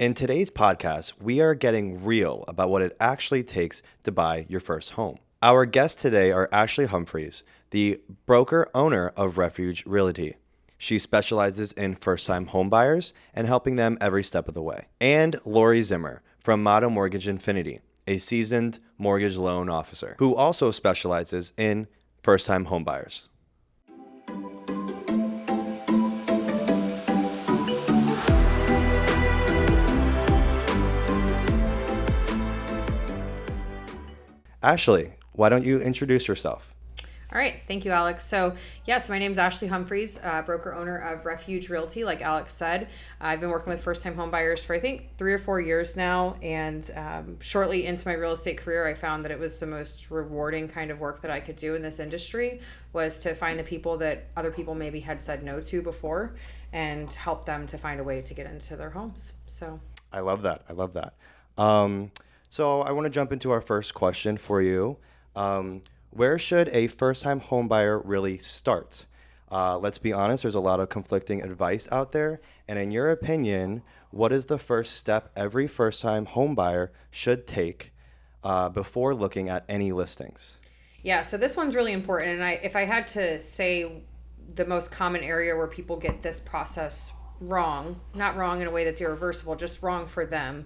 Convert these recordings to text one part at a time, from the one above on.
In today's podcast, we are getting real about what it actually takes to buy your first home. Our guests today are Ashley Humphries, the broker owner of Refuge Realty. She specializes in first-time home buyers and helping them every step of the way. And Laurie Zimmer from Motto Mortgage Infinity, a seasoned mortgage loan officer who also specializes in first-time home buyers. Ashley, why don't you introduce yourself? All right. Thank you, Alex. So my name is Ashley Humphries, broker owner of Refuge Realty. Like Alex said, I've been working with first-time home buyers for, I think, 3 or 4 years now. And shortly into my real estate career, I found that it was the most rewarding kind of work that I could do in this industry, was to find the people that other people maybe had said no to before and help them to find a way to get into their homes. So I love that. So I want to jump into our first question for you. Where should a first-time home buyer really start? Let's be honest, there's a lot of conflicting advice out there. And in your opinion, what is the first step every first-time home buyer should take before looking at any listings? Yeah, so this one's really important. And if I had to say the most common area where people get this process wrong, not wrong in a way that's irreversible, just wrong for them,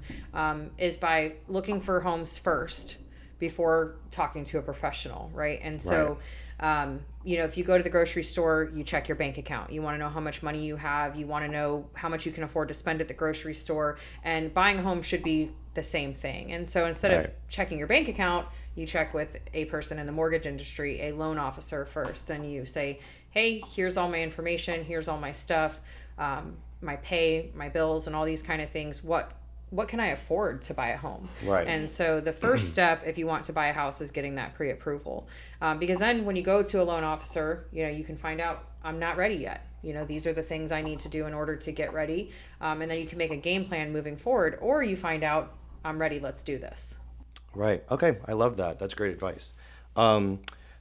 is by looking for homes first before talking to a professional, right? And so, if you go to the grocery store, you check your bank account. You want to know how much money you have. You want to know how much you can afford to spend at the grocery store. And buying a home should be the same thing. And so instead of checking your bank account, you check with a person in the mortgage industry, a loan officer first, and you say, hey, here's all my information. Here's all my stuff. My pay, my bills, and all these kind of things. What can I afford to buy a home? Right. And so the first step, if you want to buy a house, is getting that pre-approval. Because then when you go to a loan officer, you can find out, I'm not ready yet. These are the things I need to do in order to get ready. And then you can make a game plan moving forward, or you find out, I'm ready, let's do this. Right. Okay. I love that. That's great advice.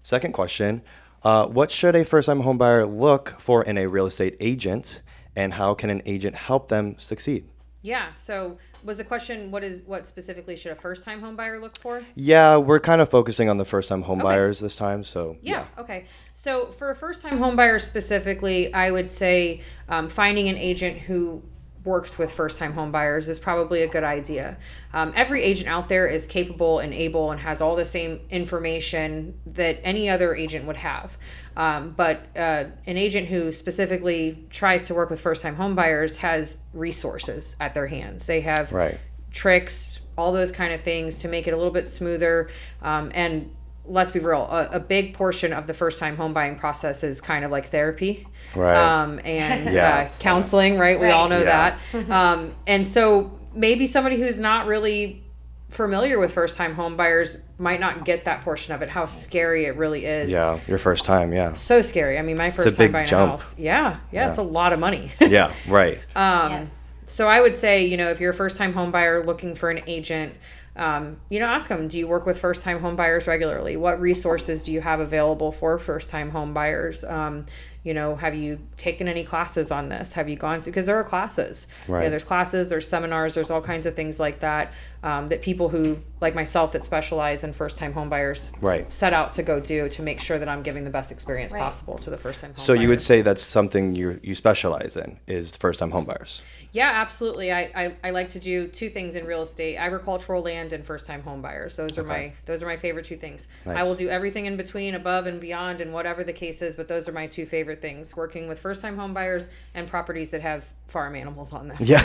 Second question, what should a first-time home buyer look for in a real estate agent? And how can an agent help them succeed? Yeah. So was the question, what specifically should a first-time home buyer look for? Yeah, we're kind of focusing on the first-time home buyers this time. So yeah. Okay. So for a first-time home buyer specifically, I would say finding an agent who works with first-time home buyers is probably a good idea. Every agent out there is capable and able and has all the same information that any other agent would have. But an agent who specifically tries to work with first-time home buyers has resources at their hands. They have tricks, all those kind of things to make it a little bit smoother. And let's be real, a big portion of the first-time home buying process is kind of like therapy, and counseling, right? We all know that. And so maybe somebody who's not really familiar with first-time home buyers might not get that portion of it, how scary it really is. Yeah, your first time, So scary. I mean, my first time buying a house. Yeah, it's a lot of money. Yeah, right. Yes. So I would say, if you're a first-time home buyer looking for an agent, ask them, do you work with first-time home buyers regularly? What resources do you have available for first-time home buyers? Have you taken any classes on this? Have you gone to, because there are classes, there's classes, there's seminars, there's all kinds of things like that, that people who, like myself, that specialize in first-time home buyers set out to go do to make sure that I'm giving the best experience possible to the first-time home So buyer. You would say that's something you specialize in, is first-time home buyers? Yeah, absolutely. I like to do 2 things in real estate: agricultural land and first-time home buyers. Those are my favorite 2 things. Nice. I will do everything in between, above and beyond, and whatever the case is. But those are my 2 favorite things: working with first-time home buyers and properties that have farm animals on them. Yeah,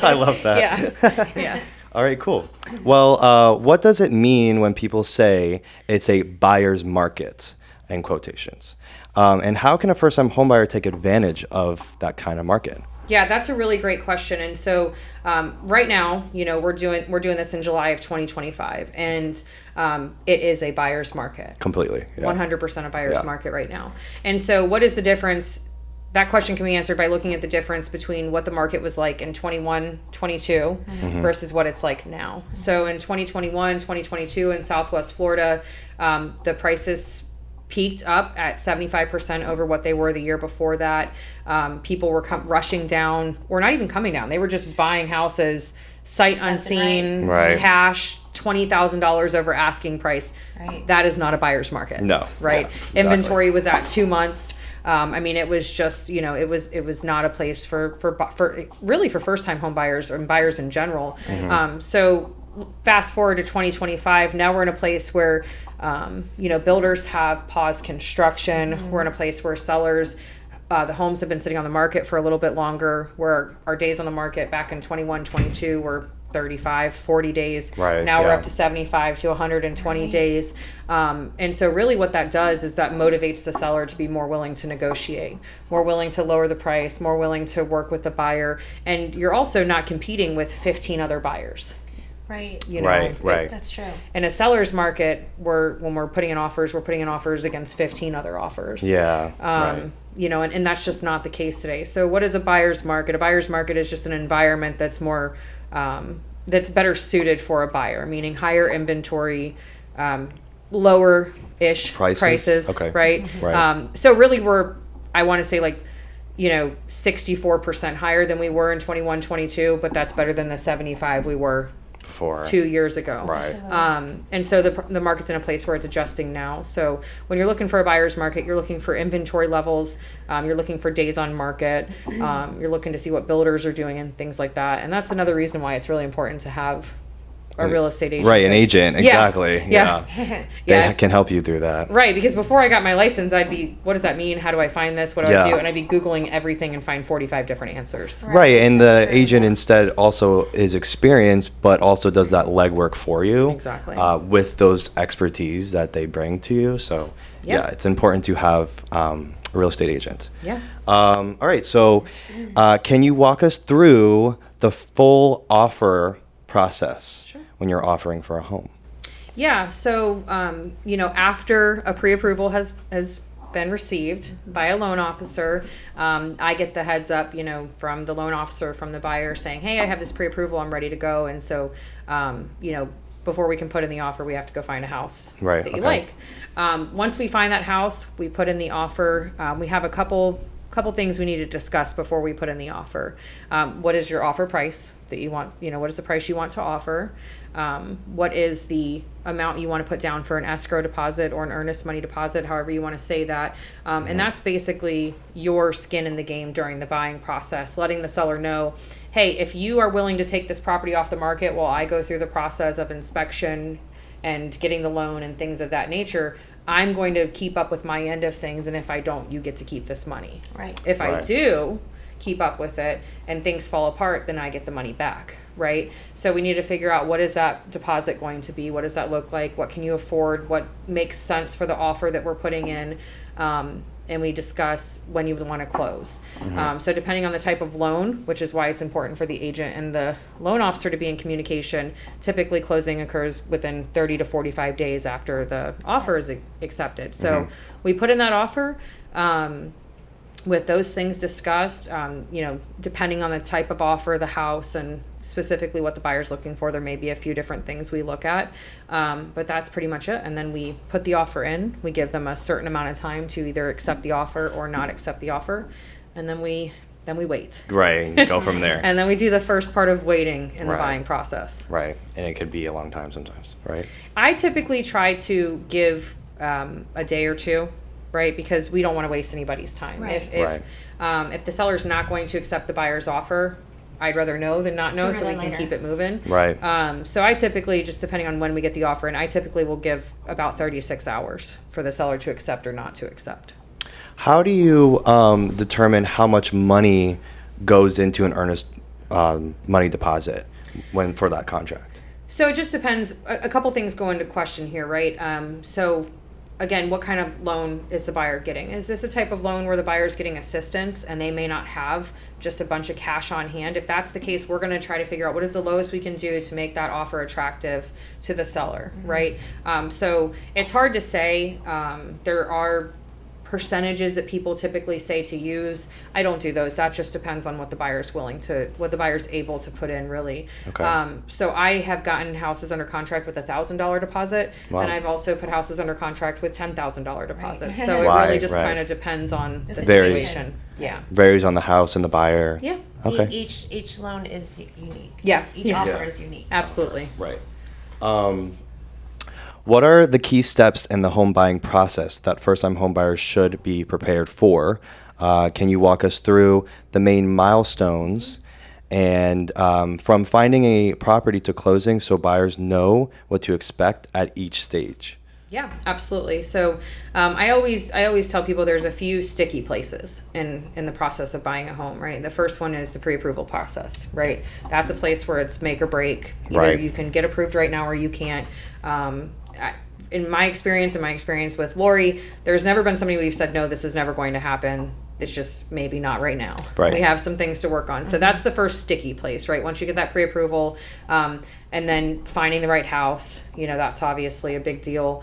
I love that. Yeah. All right, cool. Well, what does it mean when people say it's a buyer's market, in quotations? And how can a first-time home buyer take advantage of that kind of market? Yeah, that's a really great question. And so right now, we're doing this in July of 2025, and it is a buyer's market. Completely. Yeah. 100% a buyer's market right now. And so what is the difference? That question can be answered by looking at the difference between what the market was like in 21, 22 versus what it's like now. So in 2021, 2022 in Southwest Florida, the prices peaked up at 75% over what they were the year before that. People were rushing down, or not even coming down. They were just buying houses sight unseen, Right. cash, $20,000 over asking price. Right. That is not a buyer's market. No. Right. Yeah, exactly. Inventory was at 2 months. I mean, it was just, it was not a place for really for first time home buyers and buyers in general. So fast forward to 2025, now we're in a place where, builders have paused construction. We're in a place where sellers, the homes have been sitting on the market for a little bit longer, where our days on the market back in 21, 22 were 35, 40 days. Right, Now we're yeah. up to 75 to 120 Right. days. And so really what that does is that motivates the seller to be more willing to negotiate, more willing to lower the price, more willing to work with the buyer. And you're also not competing with 15 other buyers. Right. Right. That's true. In a seller's market, when we're putting in offers, we're putting in offers against 15 other offers. Yeah. Right. And that's just not the case today. So what is a buyer's market? A buyer's market is just an environment that's more, that's better suited for a buyer, meaning higher inventory, lower-ish prices, Okay. right? Right. So really I want to say 64% higher than we were in 21, 22, but that's better than the 75 we were For 2 years ago. Right. And so the market's in a place where it's adjusting now. So when you're looking for a buyer's market, you're looking for inventory levels, you're looking for days on market, you're looking to see what builders are doing and things like that. And that's another reason why it's really important to have a real estate agent. Right, an that's- agent, Yeah. exactly. Yeah. They can help you through that. Right, because before I got my license, I'd be, what does that mean? How do I find this? What do I Yeah. do? And I'd be Googling everything and find 45 different answers. Right, and the agent instead also is experienced, but also does that legwork for you. Exactly. With those expertise that they bring to you. So, Yeah. yeah, it's important to have a real estate agent. Yeah. All right, so can you walk us through the full offer process when you're offering for a home? Yeah. So, after a pre-approval has been received by a loan officer, I get the heads up, from the loan officer, from the buyer saying, hey, I have this pre-approval, I'm ready to go. And so, before we can put in the offer, we have to go find a house Right, that you okay. like. Once we find that house, we put in the offer. We have a couple things we need to discuss before we put in the offer. What is your offer price that you want? What is the price you want to offer? What is the amount you want to put down for an escrow deposit or an earnest money deposit, however you want to say that. And that's basically your skin in the game during the buying process, letting the seller know, hey, if you are willing to take this property off the market while I go through the process of inspection and getting the loan and things of that nature, I'm going to keep up with my end of things, and if I don't, you get to keep this money. Right. If I Right. do keep up with it and things fall apart, then I get the money back, right? So we need to figure out, what is that deposit going to be? What does that look like? What can you afford? What makes sense for the offer that we're putting in? And we discuss when you would want to close. So depending on the type of loan, which is why it's important for the agent and the loan officer to be in communication, typically closing occurs within 30 to 45 days after the offer is accepted. So we put in that offer. With those things discussed, depending on the type of offer, the house, and specifically what the buyer's looking for, there may be a few different things we look at. But that's pretty much it. And then we put the offer in. We give them a certain amount of time to either accept the offer or not accept the offer. And then we wait. Right, and go from there. And then we do the first part of waiting in the Right. buying process. Right, and it could be a long time sometimes, right? I typically try to give a day or two, right? Because we don't want to waste anybody's time. Right. If the seller's not going to accept the buyer's offer, I'd rather know than not know, Sooner so we than can later. keep it moving. Right. So I typically, just depending on when we get the offer, and I typically will give about 36 hours for the seller to accept or not to accept. How do you determine how much money goes into an earnest money deposit for that contract? So it just depends. A couple things go into question here, right? So again, what kind of loan is the buyer getting? Is this a type of loan where the buyer's getting assistance and they may not have just a bunch of cash on hand? If that's the case, we're going to try to figure out what is the lowest we can do to make that offer attractive to the seller, right? So it's hard to say. There are percentages that people typically say to use, I don't do those. That just depends on what the buyer's what the buyer's able to put in, really. Okay. So I have gotten houses under contract with $1,000 deposit, Wow. and I've also put houses under contract with $10,000 deposits. Right. So it Right, really just right. kind of depends on the Varies. situation. Yeah. Varies on the house and the buyer. Yeah. Okay. Each loan is unique. Yeah. Each Yeah. offer Yeah. is unique. Absolutely. Right. What are the key steps in the home buying process that first-time home buyers should be prepared for? Can you walk us through the main milestones and from finding a property to closing so buyers know what to expect at each stage? Yeah, absolutely. So I always tell people there's a few sticky places in the process of buying a home, right? The first one is the pre-approval process, right? Yes. That's a place where it's make or break. Either Right. you can get approved right now or you can't. In my experience with Laurie, there's never been somebody we've said, no, this is never going to happen. It's just maybe not right now. Right. We have some things to work on. So that's the first sticky place, right? Once you get that pre-approval, and then finding the right house, that's obviously a big deal.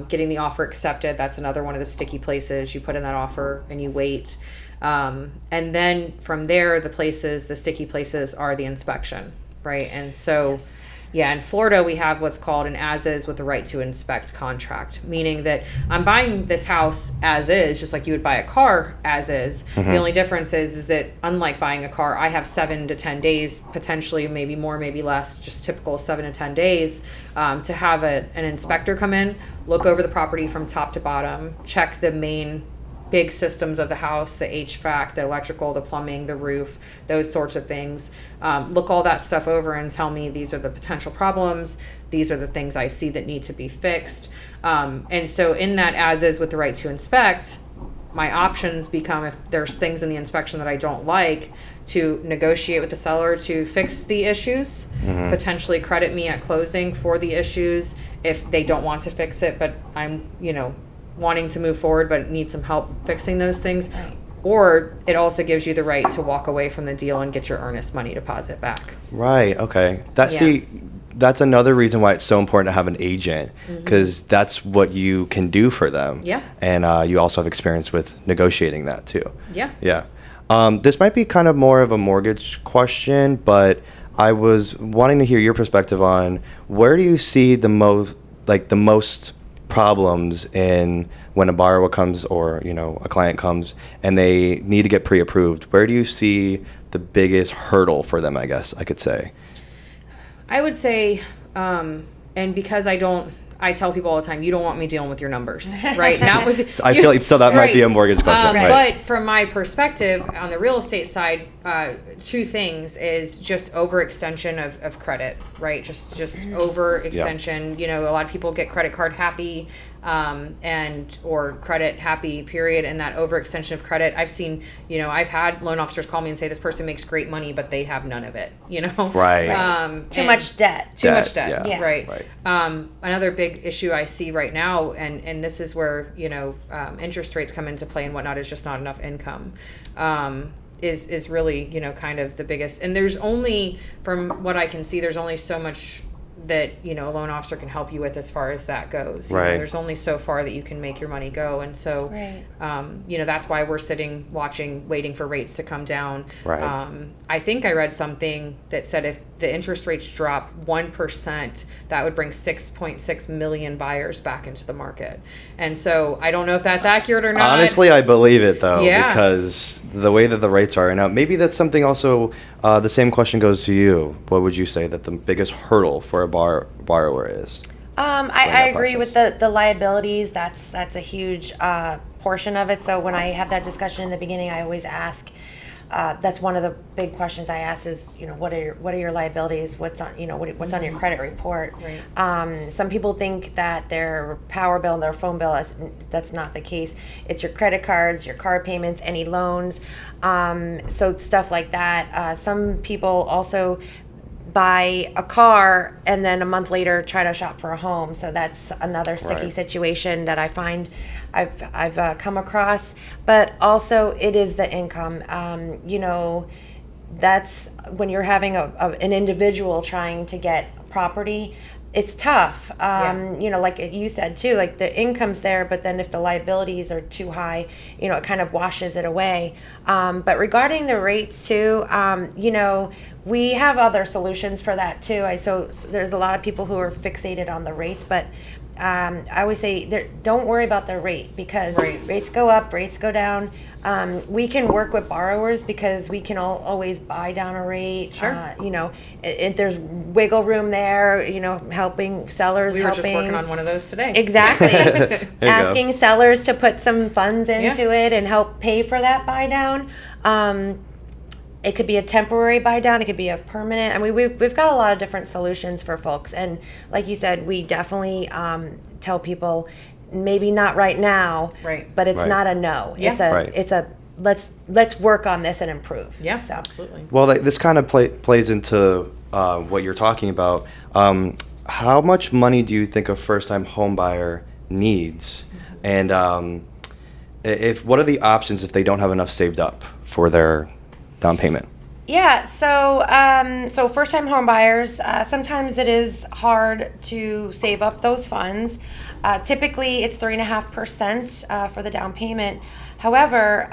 Getting the offer accepted, that's another one of the sticky places. You put in that offer and you wait. And then from there, the sticky places are the inspection, right? And so, Yes. yeah, in Florida, we have what's called an as-is with the right to inspect contract, meaning that I'm buying this house as is, just like you would buy a car as is. The only difference is that unlike buying a car, I have 7 to 10 days, potentially maybe more, maybe less, just typical 7 to 10 days, to have an inspector come in, look over the property from top to bottom, check the main big systems of the house, the HVAC, the electrical, the plumbing, the roof, those sorts of things. Look all that stuff over and tell me these are the potential problems. These are the things I see that need to be fixed. And so in that as is with the right to inspect, my options become, if there's things in the inspection that I don't like, to negotiate with the seller to fix the issues, potentially credit me at closing for the issues if they don't want to fix it, but I'm, wanting to move forward but need some help fixing those things. Right. Or it also gives you the right to walk away from the deal and get your earnest money deposit back. Right. Okay. Yeah. That's another reason why it's so important to have an agent, because that's what you can do for them. Yeah. And you also have experience with negotiating that too. Yeah. Yeah. This might be kind of more of a mortgage question, but I was wanting to hear your perspective on where do you see the most problems in when a borrower comes or a client comes and they need to get pre-approved. Where do you see the biggest hurdle for them, I guess I could say? I would say, and because I tell people all the time, you don't want me dealing with your numbers, right? Not with, I feel like so that might be a mortgage question, right? But from my perspective, on the real estate side, 2 things is just overextension of credit, right? Just overextension. A lot of people get credit card happy, or credit happy, period. And that overextension of credit, I've seen, I've had loan officers call me and say this person makes great money, but they have none of it, Right. Too much debt. Too much debt, yeah. right. Right. Another big issue I see right now, and this is where, interest rates come into play and whatnot, is just not enough income. Is really, kind of the biggest. And there's only, from what I can see, there's only so much that, a loan officer can help you with as far as that goes. Right. There's only so far that you can make your money go. And so, Right. That's why we're sitting, watching, waiting for rates to come down. Right. I think I read something that said if the interest rates drop 1%, that would bring 6.6 million buyers back into the market. And so I don't know if that's accurate or not. Honestly, I believe it though, Yeah. because the way that the rates are now, maybe that's something also, the same question goes to you. What would you say that the biggest hurdle for a borrower is? I agree with the liabilities. That's a huge portion of it. So when I have that discussion in the beginning, I always ask. That's one of the big questions I ask is, what are your liabilities? What's on what's on your credit report? Right. Some people think that their power bill and their phone bill that's not the case. It's your credit cards, your car payments, any loans, so stuff like that. Some people also buy a car and then a month later try to shop for a home. So that's another sticky Right. situation that I find I've come across. But also it is the income. That's when you're having an individual trying to get property. it's tough. Yeah. You know, like you said too, like the income's there, but then if the liabilities are too high, you know, it kind of washes it away. But regarding the rates too, you know, we have other solutions for that too. So there's a lot of people who are fixated on the rates, but I always say don't worry about the rate, because rates go up, rates go down. We can work with borrowers because we can always buy down a rate. Sure. You know, there's wiggle room there, you know, helping sellers. We were just working on one of those today. Exactly. go. Asking sellers to put some funds into it and help pay for that buy down. It could be a temporary buy down. It could be a permanent. I mean, we've got a lot of different solutions for folks. And like you said, we definitely tell people, maybe not right now, but it's not a no. Yeah. It's a let's work on this and improve. Yeah, so. absolutely. Well, this kind of plays into what you're talking about. How much money do you think a first-time home buyer needs? And what are the options if they don't have enough saved up for their down payment? Yeah, so first-time home buyers, sometimes it is hard to save up those funds. Typically, it's 3.5% for the down payment. However,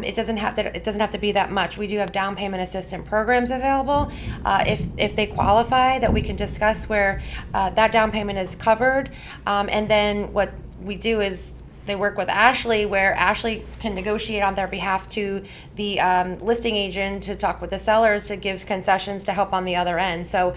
it doesn't have to be that much. We do have down payment assistance programs available if they qualify, that we can discuss, where that down payment is covered. And then what we do is they work with Ashley, where Ashley can negotiate on their behalf to the listing agent to talk with the sellers to give concessions to help on the other end. So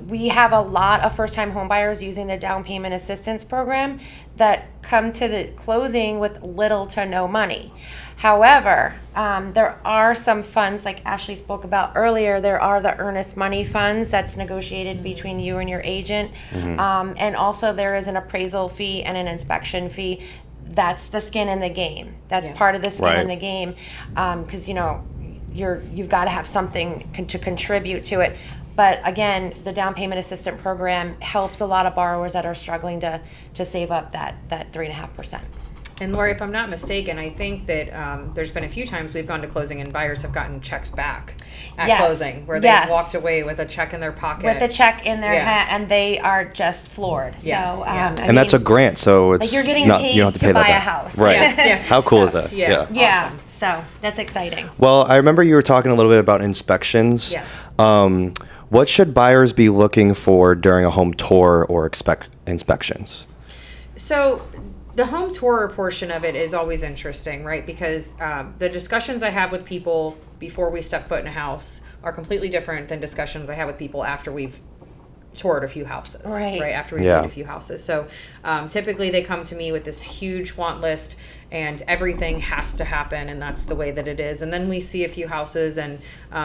we have a lot of first-time home buyers using the down payment assistance program that come to the closing with little to no money. However, there are some funds, like Ashley spoke about earlier. There are the earnest money funds that's negotiated between you and your agent. And also there is an appraisal fee and an inspection fee. That's the skin in the game. That's part of the skin in the game, because, you know, you've got to have something to contribute to it. But again, the down payment assistance program helps a lot of borrowers that are struggling to save up that 3.5%. And Laurie, if I'm not mistaken, I think that there's been a few times we've gone to closing and buyers have gotten checks back at closing, where they've walked away with a check in their pocket. With a check in their hat, and they are just floored. Yeah. So, Yeah. And that's a grant, so it's like you're getting not, paid you don't have to pay buy that a back. house. Right. Yeah. How cool is that? Yeah. Yeah. Awesome. So that's exciting. Well, I remember you were talking a little bit about inspections. Yes. What should buyers be looking for during a home tour or inspections? So the home tour portion of it is always interesting, right? Because the discussions I have with people before we step foot in a house are completely different than discussions I have with people after we've toured a few houses, right? After we've viewed a few houses. So typically they come to me with this huge want list, and everything has to happen, and that's the way that it is. And then we see a few houses, and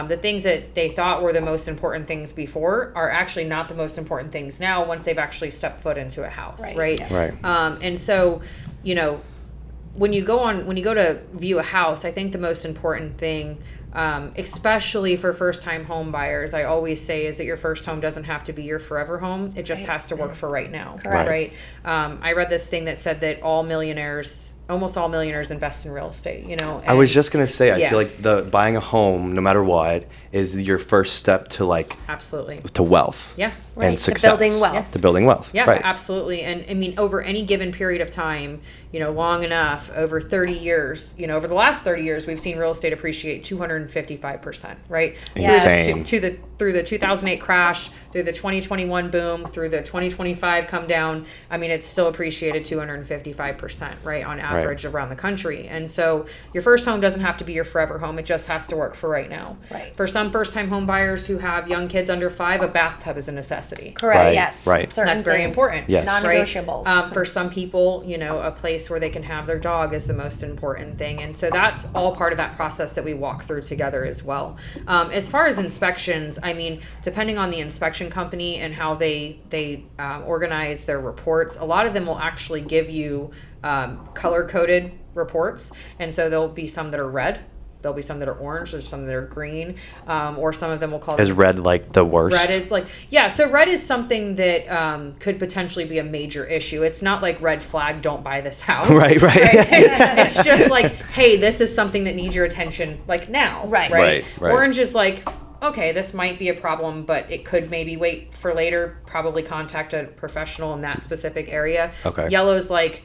the things that they thought were the most important things before are actually not the most important things now, once they've actually stepped foot into a house, right? Right. And so, you know, when you go to view a house, I think the most important thing, especially for first-time home buyers, I always say, is that your first home doesn't have to be your forever home. It just has to work for right now. Correct. Right? I read this thing that said that almost all millionaires invest in real estate, you know. I was just going to say, I Yeah. feel like buying a home, no matter what, is your first step to absolutely to wealth. Yeah. And To success. building wealth. To building wealth. Yeah, Right. absolutely. And I mean, over any given period of time, you know, long enough, over 30 years, you know, over the last 30 years, we've seen real estate appreciate 255%, right? Insane. Through the 2008 crash, through the 2021 boom, through the 2025 come down. I mean, it's still appreciated 255%, right, on average around the country. And so your first home doesn't have to be your forever home. It just has to work for right now. Right. For some first-time home buyers who have young kids under 5, a bathtub is a necessity. Correct. Right, Yes. right. Certain That's very things. important. Yes. Non-negotiables. For some people, you know, a place where they can have their dog is the most important thing. And so that's all part of that process that we walk through together as well. As far as inspections, I mean, depending on the inspection company and how they organize their reports, a lot of them will actually give you color-coded reports. And so there'll be some that are red. There'll be some that are orange. There's some that are green, or some of them will call Is red like the worst? Red is so red is something that could potentially be a major issue. It's not like red flag, don't buy this house. Right. It's just like, hey, this is something that needs your attention, like now. Right. Right. Orange is like, okay, this might be a problem, but it could maybe wait for later, probably contact a professional in that specific area. Okay. Yellow's like,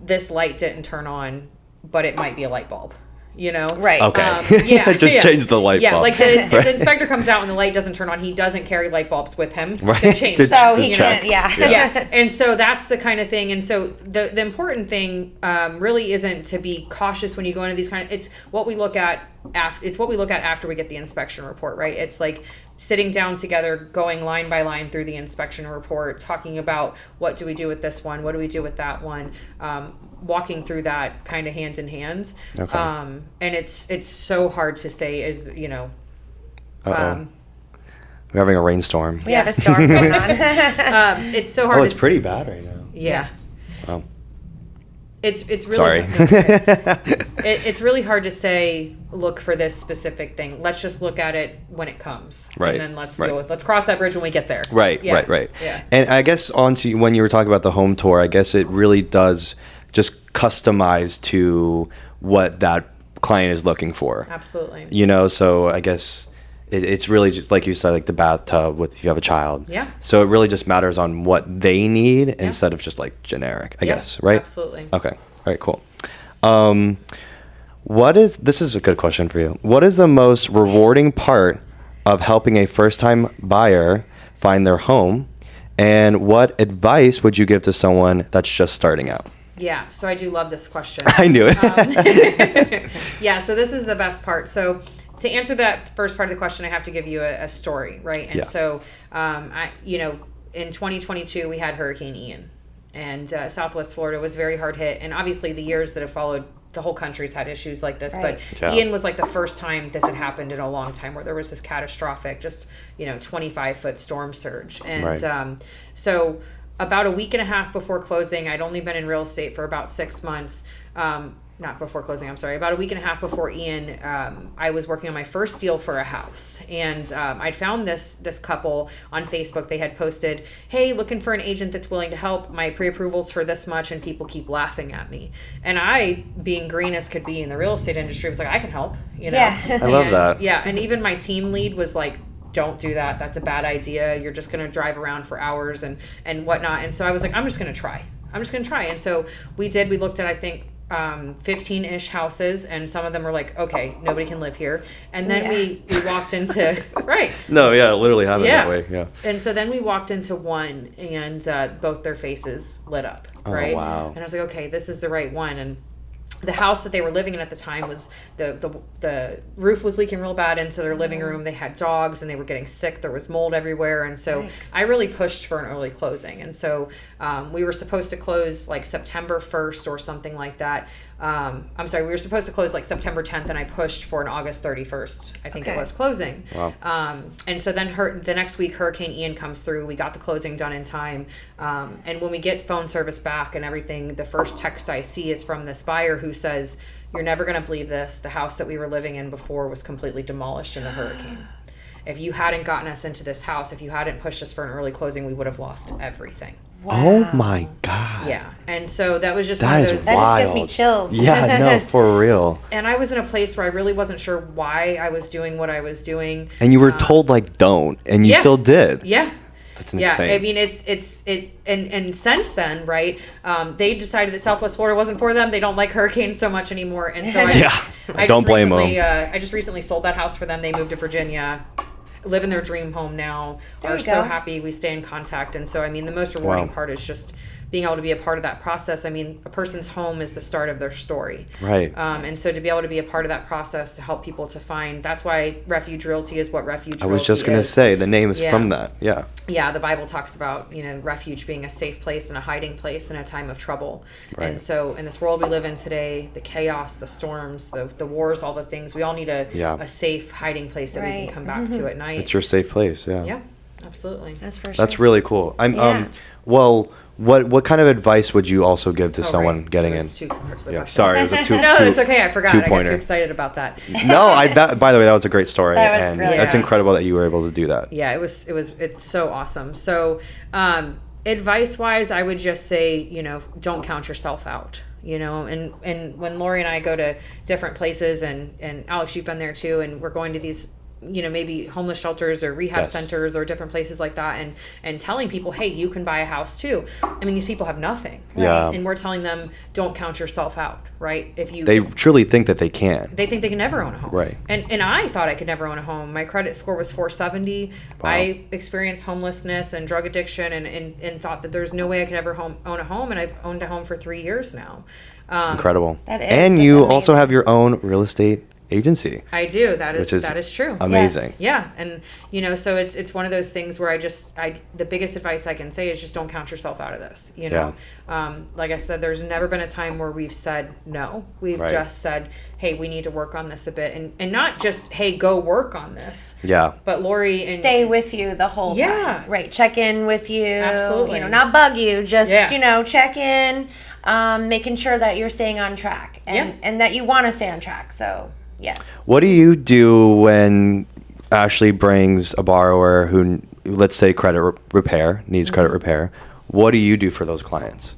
this light didn't turn on, but it might be a light bulb. Right. Okay. Just change the light bulb. Like if the inspector comes out and the light doesn't turn on, he doesn't carry light bulbs with him to change. So he check. can't, yeah. Yeah. And so that's the kind of thing. And so the important thing really isn't to be cautious when you go into these it's what we look at after we get the inspection report, right? It's like sitting down together, going line by line through the inspection report, talking about what do we do with this one, what do we do with that one, walking through that kind of hand in hand. Okay. And it's so hard to say We're having a rainstorm. We have a storm going on. it's so hard. Oh, it's pretty bad right now. Yeah. Oh. It's really Sorry. it's really hard to say, look for this specific thing. Let's just look at it when it comes. Right. And then let's cross that bridge when we get there. Right. Yeah. Yeah. And I guess when you were talking about the home tour, I guess it really does just customize to what that client is looking for. Absolutely. So I guess it's really just like you said, like the bathtub if you have a child. Yeah. So it really just matters on what they need instead of just like generic, I guess, right? Absolutely. Okay. All right, cool. This is a good question for you. What is the most rewarding part of helping a first-time buyer find their home? And what advice would you give to someone that's just starting out? Yeah, so I do love this question. I knew it. Yeah, so this is the best part. So to answer that first part of the question, I have to give you a story, right? And so, in 2022, we had Hurricane Ian, and Southwest Florida was very hard hit. And obviously, the years that have followed, the whole country's had issues like this. Right. But Ian was like the first time this had happened in a long time, where there was this catastrophic, 25-foot storm surge. And so about a week and a half before closing, I'd only been in real estate for about 6 months. Not before closing, I'm sorry. About a week and a half before Ian, I was working on my first deal for a house. And I'd found this couple on Facebook. They had posted, hey, looking for an agent that's willing to help. My pre-approval's for this much, and people keep laughing at me. And I, being green as could be in the real estate industry, was like, I can help. Yeah. I love that. Yeah, and even my team lead was like, don't do that. That's a bad idea. You're just going to drive around for hours and whatnot. And so I was like, I'm just going to try. And so we did. We looked at, I think, 15-ish houses, and some of them were like, okay, nobody can live here. And then we walked into right. No, yeah, it literally happened that way. Yeah. And so then we walked into one, and both their faces lit up. Right. Oh, wow. And I was like, okay, this is the right one. And the house that they were living in at the time was the roof was leaking real bad into their living room. They had dogs and they were getting sick. There was mold everywhere. And so I really pushed for an early closing. And so we were supposed to close like September 1st or something like that. I'm sorry, we were supposed to close like September 10th, and I pushed for an August 31st, I think it was, closing. Wow. And so then the next week, Hurricane Ian comes through. We got the closing done in time. And when we get phone service back and everything, the first text I see is from this buyer who says, you're never going to believe this. The house that we were living in before was completely demolished in the hurricane. If you hadn't gotten us into this house, if you hadn't pushed us for an early closing, we would have lost everything. Wow. Oh my God. Yeah. And so that was just That one of is those. wild. That just gives me chills. Yeah, no, for real. And I was in a place where I really wasn't sure why I was doing what I was doing. And you were told like don't, and you still did. Yeah. That's insane. Yeah, I mean and since then, right? They decided that Southwest Florida wasn't for them. They don't like hurricanes so much anymore, and so I don't blame them. I just recently sold that house for them. They moved to Virginia, live in their dream home now. There are you so go. happy. We stay in contact, and so I mean, the most rewarding part is just being able to be a part of that process. I mean, a person's home is the start of their story. Right. And so to be able to be a part of that process to help people to find, that's why Refuge Realty is what Refuge Realty is. I was just going to say, the name is from that. Yeah. Yeah, the Bible talks about, refuge being a safe place and a hiding place in a time of trouble. Right. And so in this world we live in today, the chaos, the storms, the wars, all the things, we all need a safe hiding place that we can come back to at night. It's your safe place, yeah. Yeah, absolutely. That's for sure. That's really cool. What kind of advice would you also give to someone getting in? Yeah, sorry, it was a two. No, it's okay. I forgot. I got two-pointer. too excited about that. No, by the way, that was a great story, That was and really that's good. incredible that you were able to do that. Yeah, it's so awesome. So, advice wise, I would just say, don't count yourself out. And when Laurie and I go to different places, and Alex, you've been there too, and we're going to these maybe homeless shelters or rehab Yes. centers or different places like that, and telling people, hey, you can buy a house too. I mean, these people have nothing, Yeah. right? And we're telling them, don't count yourself out, right? They truly think that they can. They think they can never own a home. Right. And I thought I could never own a home. My credit score was 470. Wow. I experienced homelessness and drug addiction and thought that there's no way I could ever own a home. And I've owned a home for 3 years now. Incredible. That is- and that's you amazing. also have your own real estate agency. I do. That Which is is true. amazing. Yeah. And, so it's one of those things where the biggest advice I can say is just don't count yourself out of this. Like I said, there's never been a time where we've said no. We've Right. just said, hey, we need to work on this a bit. And not just, hey, go work on this. Yeah. But Lori and Stay with you the whole Yeah. time. Right. Check in with you. Absolutely. Not bug you. Just, Yeah. check in, making sure that you're staying on track and that you want to stay on track. So, yeah. What do you do when Ashley brings a borrower who, let's say, needs credit repair? What do you do for those clients?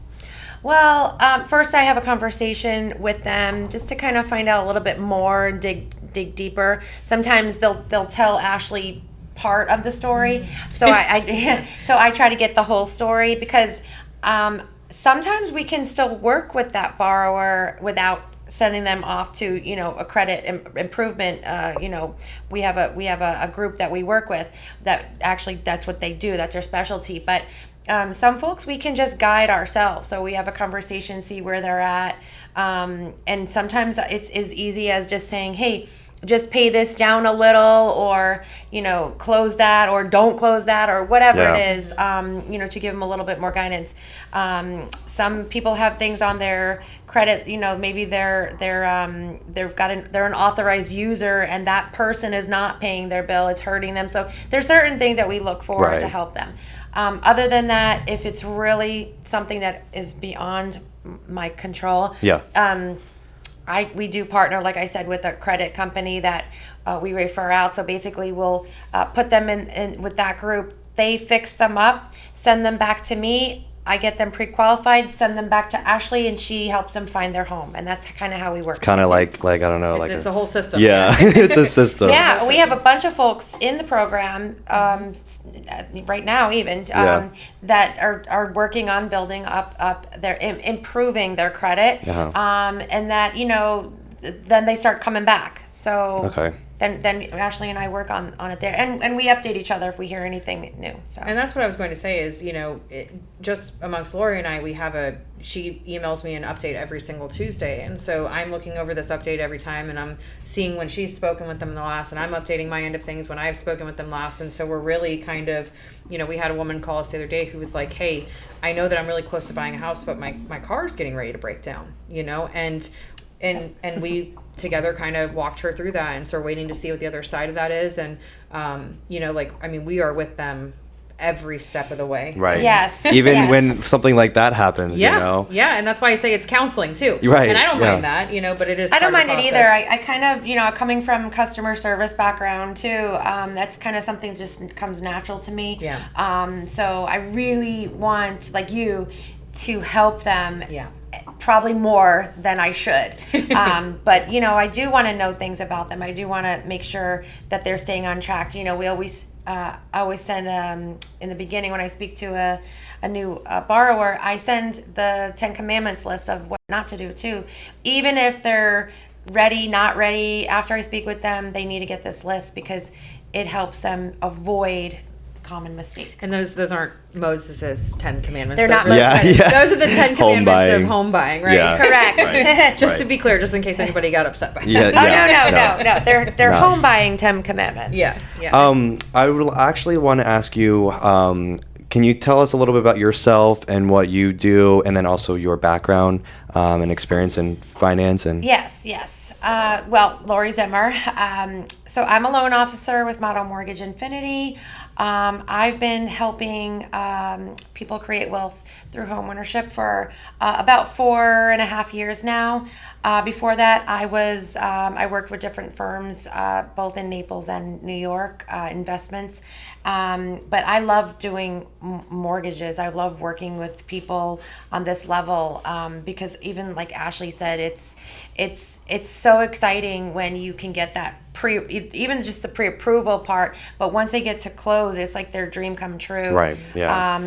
Well, first I have a conversation with them just to kind of find out a little bit more, dig deeper. Sometimes they'll tell Ashley part of the story, so I try to get the whole story because sometimes we can still work with that borrower without sending them off to a credit improvement. We have a group that we work with that actually that's what they do. That's their specialty, but. Some folks we can just guide ourselves. So we have a conversation, see where they're at. And sometimes it's as easy as just saying, hey, just pay this down a little or, close that or don't close that or whatever it is, to give them a little bit more guidance. Some people have things on their credit, maybe they're an authorized user and that person is not paying their bill. It's hurting them. So there's certain things that we look for to help them. Other than that, if it's really something that is beyond my control, we do partner, like I said, with a credit company that we refer out. So basically, we'll put them in with that group. They fix them up, send them back to me. I get them pre-qualified, send them back to Ashley, and she helps them find their home. And that's kind of how we work. Kind of like I don't know, it's a whole system. Yeah, it's a system. Yeah, we have a bunch of folks in the program right now, even that are working on building up their improving their credit, and that then they start coming back. So then Ashley and I work on it there, and we update each other if we hear anything new. So. And that's what I was going to say is, just amongst Lori and I, she emails me an update every single Tuesday. And so I'm looking over this update every time and I'm seeing when she's spoken with them the last, and I'm updating my end of things when I've spoken with them last. And so we're really kind of, we had a woman call us the other day who was like, hey, I know that I'm really close to buying a house, but my car's getting ready to break down, and we together kind of walked her through that, and so we're waiting to see what the other side of that is. And we are with them every step of the way. Right. Yes. Even when something like that happens, Yeah, and that's why I say it's counseling too. Right. And I don't mind that, but it is. I don't part of mind the it process. either. I kind of, coming from customer service background too, that's kind of something just comes natural to me. Yeah. So I really want, like you, to help them. Yeah. Probably more than I should. But, I do want to know things about them. I do want to make sure that they're staying on track. We always send, in the beginning when I speak to a new borrower, I send the 10 Commandments list of what not to do too. Even if they're ready, not ready, after I speak with them, they need to get this list because it helps them avoid common mistakes. And those aren't Moses' 10 Commandments. They're not Those are- Moses'. Those are the 10 Commandments of Homebuying. home buying, right? Yeah. Correct. Right. Just to be clear, just in case anybody got upset by Yeah, that. No. They're No. home buying 10 Commandments. Yeah. I would actually want to ask you, can you tell us a little bit about yourself and what you do, and then also your background and experience in finance? And Yes. Laurie Zimmer. So I'm a loan officer with Model Mortgage Infinity. I've been helping people create wealth through homeownership for about 4.5 years now. Before that, I worked with different firms, both in Naples and New York, investments. But I love doing mortgages. I love working with people on this level because even like Ashley said, it's so exciting when you can get that even just the pre-approval part, but once they get to close, it's like their dream come true. Right, yeah.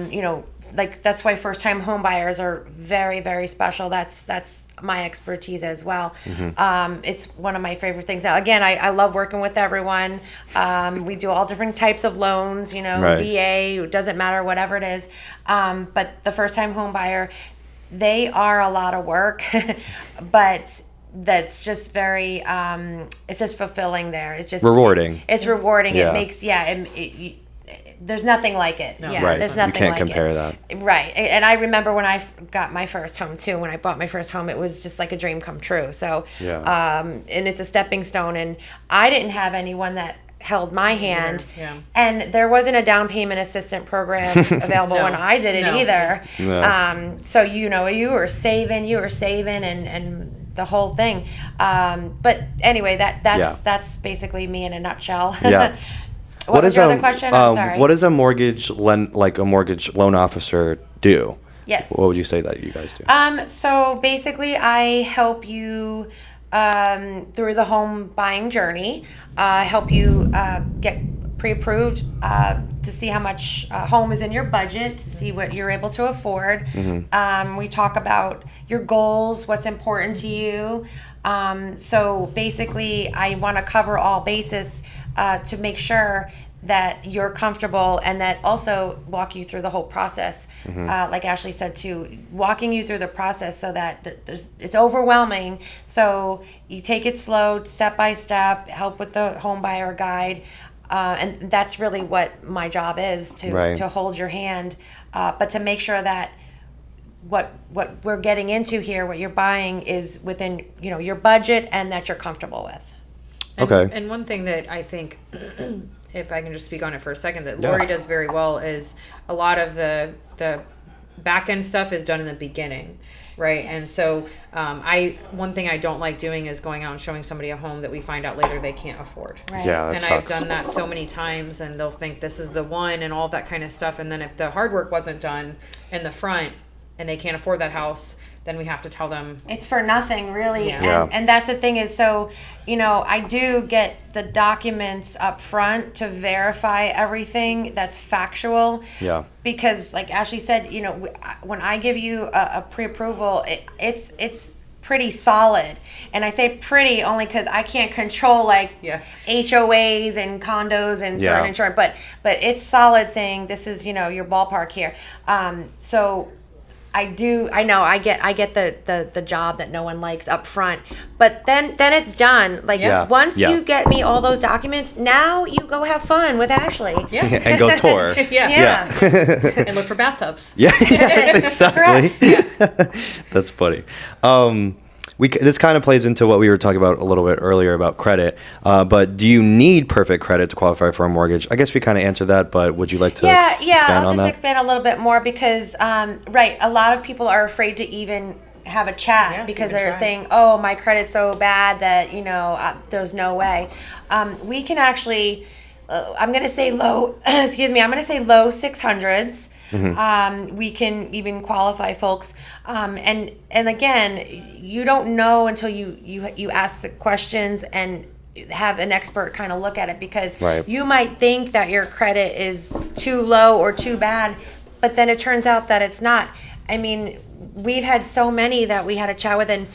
Like that's why first-time home buyers are very, very special. That's my expertise as well. It's one of my favorite things. Now, again, I love working with everyone. We do all different types of loans, Right. VA, it doesn't matter, whatever it is. But the first-time home buyer, they are a lot of work, but that's just very, it's just fulfilling there. It's just Rewarding. It's rewarding. Yeah. It makes, there's nothing like it. No. Yeah, Right. there's You nothing can't like compare it. that. Right. And I remember when I got my first home too, when I bought my first home, it was just like a dream come true. So, Yeah. and it's a stepping stone. And I didn't have anyone that held my hand. Yeah. And there wasn't a down payment assistant program available when I did it No. either. No. So, you were saving and the whole thing. But anyway, that's basically me in a nutshell. Yeah. What was your other question? I'm sorry. What does a mortgage loan officer do? Yes. What would you say that you guys do? So basically, I help you through the home buying journey. Help you get pre-approved to see how much home is in your budget, to see what you're able to afford. We talk about your goals, what's important to you. So basically, I want to cover all bases to make sure that you're comfortable, and that also walk you through the whole process. Like Ashley said too, walking you through the process so that it's overwhelming. So you take it slow, step by step, help with the home buyer guide. And that's really what my job is, to hold your hand, but to make sure that what we're getting into here, what you're buying, is within your budget and that you're comfortable with. Okay. And one thing that I think, if I can just speak on it for a second, that Laurie does very well is a lot of the back end stuff is done in the beginning, right? Yes. And so one thing I don't like doing is going out and showing somebody a home that we find out later they can't afford. Right. Yeah, that And sucks. I've done that so many times, and they'll think this is the one and all that kind of stuff. And then if the hard work wasn't done in the front and they can't afford that house, then we have to tell them it's for nothing, really. Yeah. And that's the thing is, so I do get the documents up front to verify everything that's factual. Yeah. Because like Ashley said, when I give you a pre-approval, it's pretty solid. And I say pretty only because I can't control HOAs and condos and certain insurance, but it's solid, saying this is your ballpark here. So I get the job that no one likes up front, but then it's done. Once you get me all those documents, now you go have fun with Ashley. Yeah. And go tour. Yeah. and look for bathtubs. Yeah, exactly. That's funny. This kind of plays into what we were talking about a little bit earlier about credit. But do you need perfect credit to qualify for a mortgage? I guess we kind of answered that, but would you like to expand I'll on just that? expand a little bit more because, a lot of people are afraid to even have a chat because they're saying, oh, my credit's so bad that, there's no way. We can actually, I'm going to say low 600s. We can even qualify folks. And again, you don't know until you ask the questions and have an expert kind of look at it, because you might think that your credit is too low or too bad, but then it turns out that it's not. I mean, we've had so many that we had a chat with, and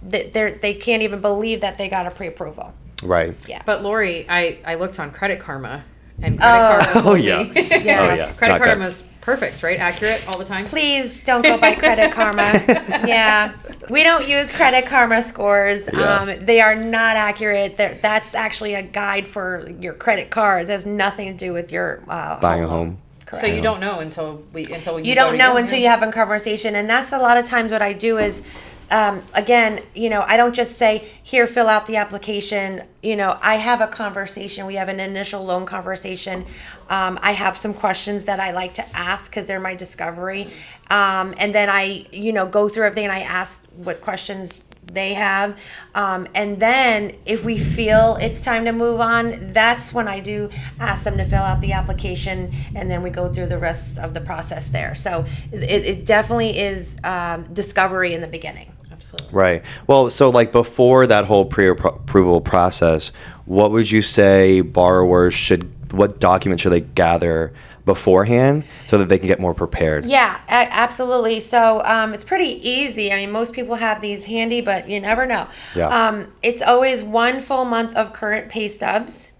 they can't even believe that they got a pre-approval. Right. Yeah. But Laurie, I looked on Credit Karma, and Credit Karma told me- Credit Not good. Karma's perfect, right? Accurate all the time. Please don't go by Credit Karma. Yeah. We don't use Credit Karma scores. Yeah. They are not accurate. That's actually a guide for your credit cards. It has nothing to do with your Buying a home. Correct. So you don't know until you You don't know until you have a conversation. And that's a lot of times what I do is, again, I don't just say, here, fill out the application. I have a conversation. We have an initial loan conversation. I have some questions that I like to ask because they're my discovery. And then I, go through everything and I ask what questions they have. And then if we feel it's time to move on, that's when I do ask them to fill out the application, and then we go through the rest of the process there. So it definitely is discovery in the beginning. Absolutely. Right. Well, so like before that whole pre-approval process, what would you say borrowers what documents should they gather beforehand so that they can get more prepared? Yeah, absolutely. So it's pretty easy. I mean, most people have these handy, but you never know. Yeah. It's always 1 full month of current pay stubs,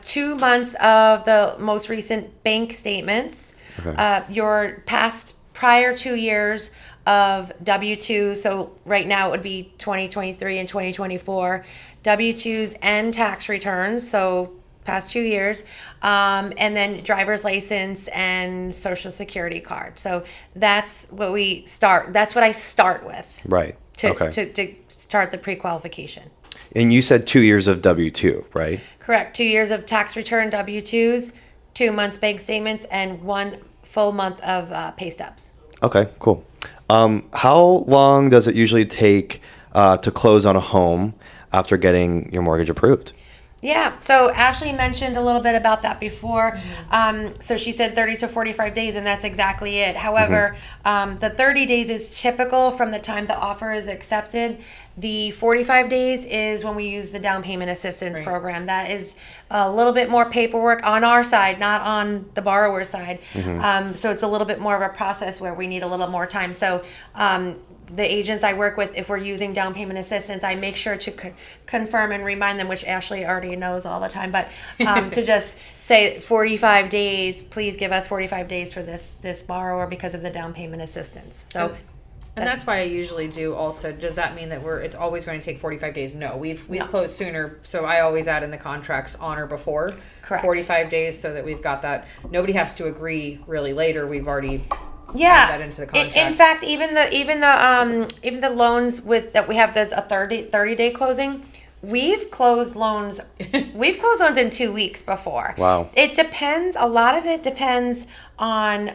2 months of the most recent bank statements, Okay. your past prior 2 years of W-2. So right now it would be 2023 and 2024 W-2s and tax returns. So past 2 years, and then driver's license and social security card. So that's what we start. That's what I start with Right. to Okay. to start the pre-qualification. And you said 2 years of W-2, right? Correct. 2 years of tax return W-2s, 2 months bank statements, and 1 full month of pay stubs. Okay, cool. How long does it usually take to close on a home after getting your mortgage approved? Yeah, so Ashley mentioned a little bit about that before. So she said 30 to 45 days, and that's exactly it. However, the 30 days is typical from the time the offer is accepted. The 45 days is when we use the down payment assistance Right. program. That is a little bit more paperwork on our side, not on the borrower's side. So it's a little bit more of a process where we need a little more time. So the agents I work with, if we're using down payment assistance, I make sure to confirm and remind them, which Ashley already knows all the time, but to just say 45 days, please give us 45 days for this borrower because of the down payment assistance. So And that's why I usually do also. Does that mean that it's always going to take 45 days? No, we've No. closed sooner. So I always add in the contracts on or before Correct. 45 days so that we've got that. Nobody has to agree really later. We've already yeah, added that into the contract. In fact, even the loans with that we have, there's a 30-day closing. We've closed loans in 2 weeks before. Wow. It depends. A lot of it depends on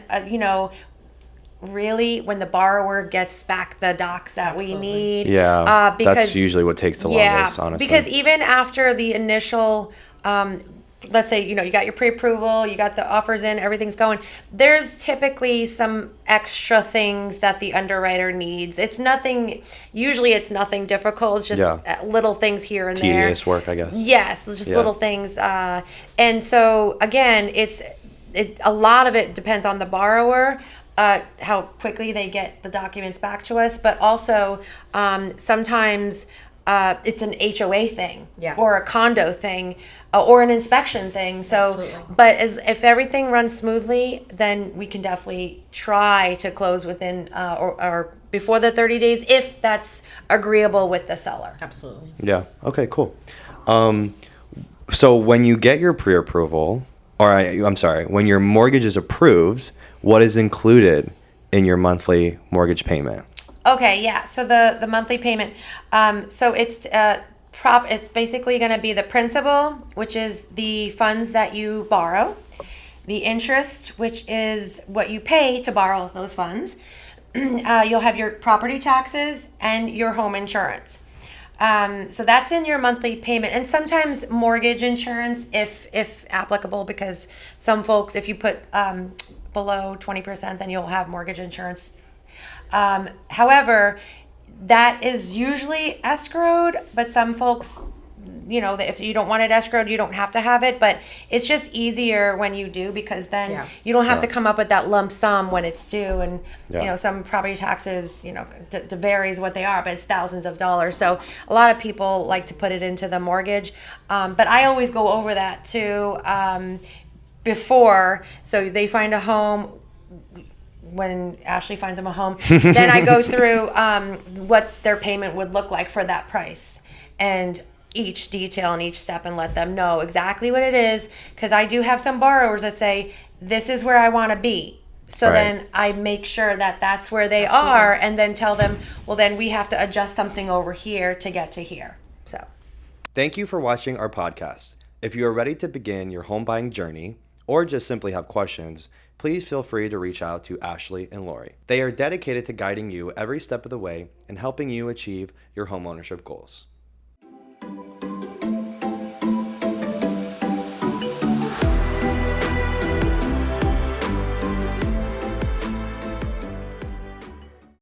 really when the borrower gets back the docs that we Absolutely. need. Yeah, because that's usually what takes the longest, honestly. because even after the initial, let's say, you got your pre-approval, you got the offers in, everything's going, there's typically some extra things that the underwriter needs. Usually it's nothing difficult. It's just Yeah. little things here and there. Tedious work, I guess. Yes, just Yeah. little things. And so again, a lot of it depends on the borrower, how quickly they get the documents back to us, but also sometimes it's an HOA thing, Yeah. or a condo thing, or an inspection thing. So, Absolutely. but if everything runs smoothly, then we can definitely try to close within or before the 30 days if that's agreeable with the seller. Absolutely. Yeah. Okay, cool. So when you get your pre-approval, I'm sorry, when your mortgage is approved, what is included in your monthly mortgage payment? Okay, yeah. So the monthly payment, so it's basically going to be the principal, which is the funds that you borrow, the interest, which is what you pay to borrow those funds. You'll have your property taxes and your home insurance. So that's in your monthly payment, and sometimes mortgage insurance if applicable, because some folks, if you put below 20%, then you'll have mortgage insurance. However, that is usually escrowed, but some folks, if you don't want it escrowed, you don't have to have it, but it's just easier when you do, because then Yeah. you don't have to Yeah. come up with that lump sum when it's due. And, Yeah. some property taxes, varies what they are, but it's thousands of dollars. So a lot of people like to put it into the mortgage. But I always go over that too, before. So they find a home. When Ashley finds them a home, then I go through what their payment would look like for that price, and each detail and each step, and let them know exactly what it is, because I do have some borrowers that say, this is where I want to be. So Right. then I make sure that that's where they are, and then tell them, well, then we have to adjust something over here to get to here. So Thank you for watching our podcast. If you are ready to begin your home buying journey, or just simply have questions, please feel free to reach out to Ashley and Laurie. They are dedicated to guiding you every step of the way and helping you achieve your homeownership goals.